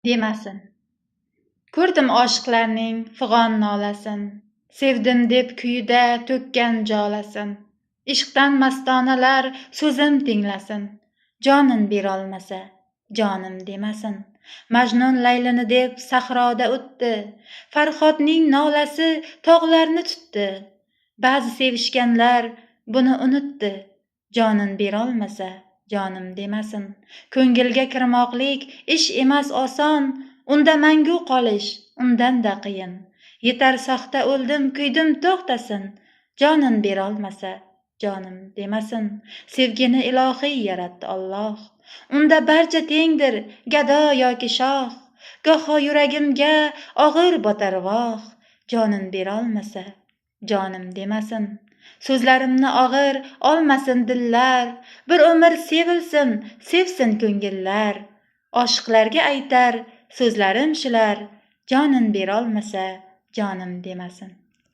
demasin. Ko'rdim oshiqlarning fig'on nolasin, sevdim deb kuyida to'kkan jolasin. Ishqdan mastonalar so'zim tinglasin, jonin berolmasa jonim demasin. Majnun Laylini deb sahroda o'tdi, Farhodning nolasi tog'larni tutdi. Ba'zi sevishganlar buni unutdi, jonin berolmasa jonim demasin. Ko'ngilga kirmoqlik ish emas oson, unda mangu qolish undan-da qiyin. Yetar soxta o'ldim, kuydim to'xtasin, jonin berolmasa jonim demasin. Sevgini ilohiy yaratdi Alloh, unda barcha tengdir, gado yoki shoh. Goho yuragimga og'ir botar voh, jonin berolmasa jonim demasin. So'zlarimni og'ir olmasin dillar, bir umr sevilsin, sevsin ko'ngillar. Oshiqlarga aytar so'zlarim shular, jonin berolmasa jonim demasin.